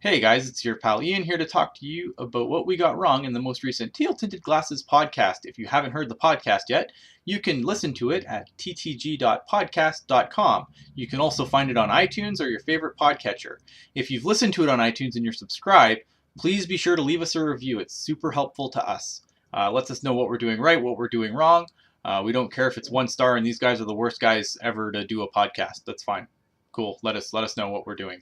Hey guys, it's your pal Ian here to talk to you about what we got wrong in the most recent Teal Tinted Glasses podcast. If you haven't heard the podcast yet, you can listen to it at ttg.podcast.com. You can also find it on iTunes or your favorite podcatcher. If you've listened to it on iTunes and you're subscribed, please be sure to leave us a review. It's super helpful to us. Lets us know what we're doing right, what we're doing wrong. We don't care if it's 1 star and these guys are the worst guys ever to do a podcast. That's fine. Cool. Let us know what we're doing.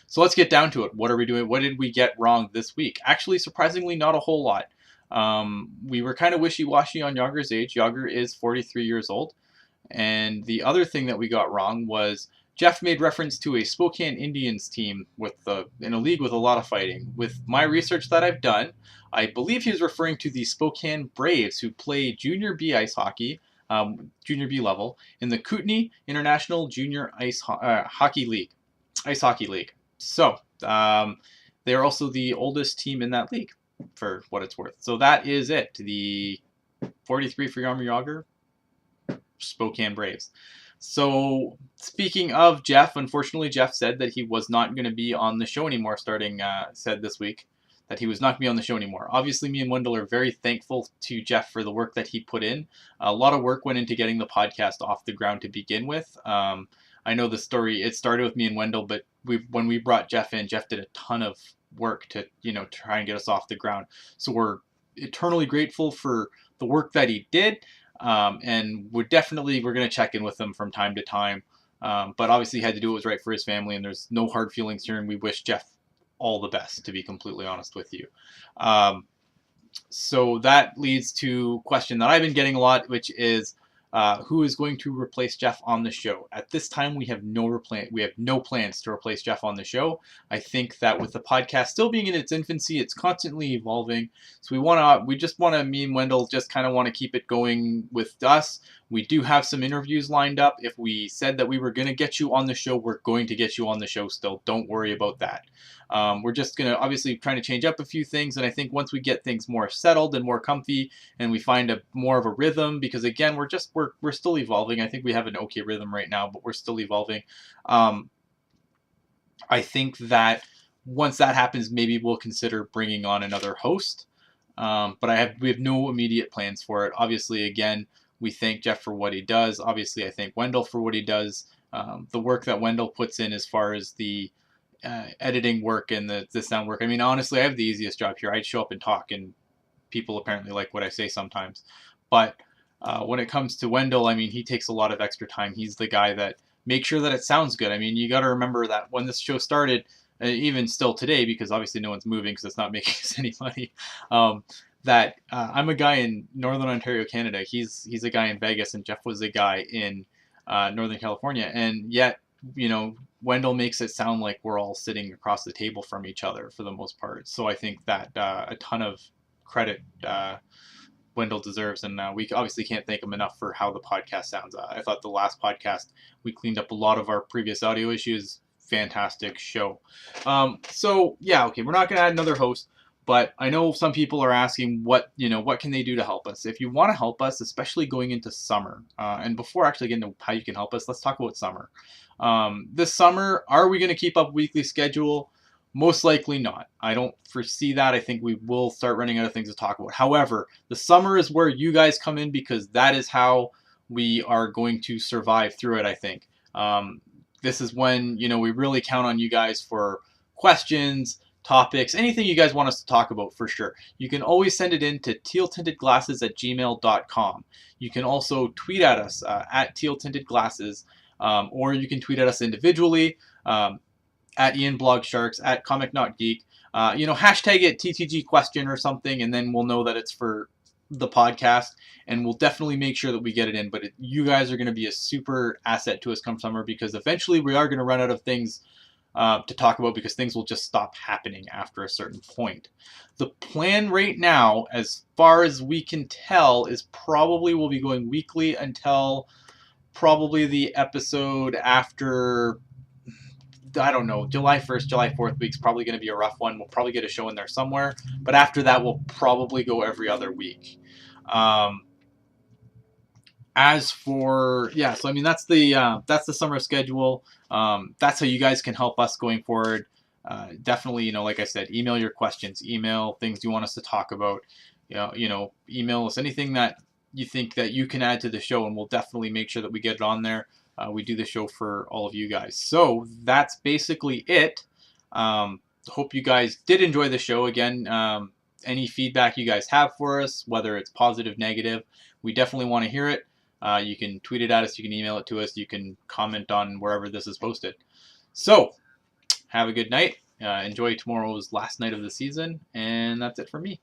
So let's get down to it. What are we doing? What did we get wrong this week? Actually, surprisingly, not a whole lot. We were kind of wishy-washy on Yager's age. Yager is 43 years old. And the other thing that we got wrong was Jeff made reference to a Spokane Indians team in a league with a lot of fighting. With my research that I've done, I believe he was referring to the Spokane Braves, who play Junior B ice hockey, Junior B level, in the Kootenay International Junior Hockey League, Ice Hockey League. So they're also the oldest team in that league, for what it's worth. So that is it. The 43 for Yarmir Yager, Spokane Braves. So speaking of Jeff, unfortunately Jeff said that he was not going to be on the show anymore said this week that he was not going to be on the show anymore. Obviously, me and Wendell are very thankful to Jeff for the work that he put in. A lot of work went into getting the podcast off the ground to begin with. I know the story, it started with me and Wendell, but when we brought Jeff in, Jeff did a ton of work to, try and get us off the ground. So we're eternally grateful for the work that he did. And we're going to check in with him from time to time. But obviously he had to do what was right for his family, and there's no hard feelings here, and we wish Jeff all the best, to be completely honest with you. So that leads to a question that I've been getting a lot, which is who is going to replace Jeff on the show? At this time, we have no plans to replace Jeff on the show. I think that with the podcast still being in its infancy, it's constantly evolving. So me and Wendell just kind of want to keep it going with us. We do have some interviews lined up. If we said that we were going to get you on the show, we're going to get you on the show still. Don't worry about that. We're just going to obviously trying to change up a few things. And I think once we get things more settled and more comfy and we find more of a rhythm, because again, we're still evolving. I think we have an okay rhythm right now, but we're still evolving. I think that once that happens, maybe we'll consider bringing on another host. But we have no immediate plans for it. Obviously, again, we thank Jeff for what he does. Obviously, I thank Wendell for what he does. The work that Wendell puts in as far as the editing work and the sound work. I mean, honestly, I have the easiest job here. I show up and talk, and people apparently like what I say sometimes. But when it comes to Wendell, I mean, he takes a lot of extra time. He's the guy that makes sure that it sounds good. I mean, you got to remember that when this show started, even still today, because obviously no one's moving because it's not making us any money, I'm a guy in Northern Ontario, Canada. He's a guy in Vegas, and Jeff was a guy in Northern California. And yet, Wendell makes it sound like we're all sitting across the table from each other for the most part. So I think that a ton of credit Wendell deserves, and we obviously can't thank him enough for how the podcast sounds. I thought the last podcast, we cleaned up a lot of our previous audio issues. Fantastic show. So yeah, okay, we're not going to add another host, but I know some people are asking what can they do to help us. If you want to help us, especially going into summer, and before actually getting into how you can help us, let's talk about summer. This summer, are we going to keep up a weekly schedule? Most likely not. I don't foresee that. I think we will start running out of things to talk about. However, the summer is where you guys come in, because that is how we are going to survive through it, I think. This is when, we really count on you guys for questions, topics, anything you guys want us to talk about, for sure. You can always send it in to tealtintedglasses@gmail.com. You can also tweet at us at tealtintedglasses, or you can tweet at us individually. At Ian Blog Sharks, at Comic Not Geek. Hashtag it TTG question or something, and then we'll know that it's for the podcast, and we'll definitely make sure that we get it in. But you guys are going to be a super asset to us come summer, because eventually we are going to run out of things to talk about, because things will just stop happening after a certain point. The plan right now, as far as we can tell, is probably we'll be going weekly until probably the episode after, I don't know, July 1st, July 4th week's probably going to be a rough one. We'll probably get a show in there somewhere. But after that, we'll probably go every other week. As for, yeah, so I mean, that's the summer schedule. That's how you guys can help us going forward. definitely, like I said, email your questions, email things you want us to talk about. Email us anything that you think that you can add to the show, and we'll definitely make sure that we get it on there. We do the show for all of you guys. So that's basically it. Hope you guys did enjoy the show. Again, any feedback you guys have for us, whether it's positive, negative, we definitely want to hear it. You can tweet it at us, you can email it to us, you can comment on wherever this is posted. So, have a good night. Enjoy tomorrow's last night of the season, and that's it for me.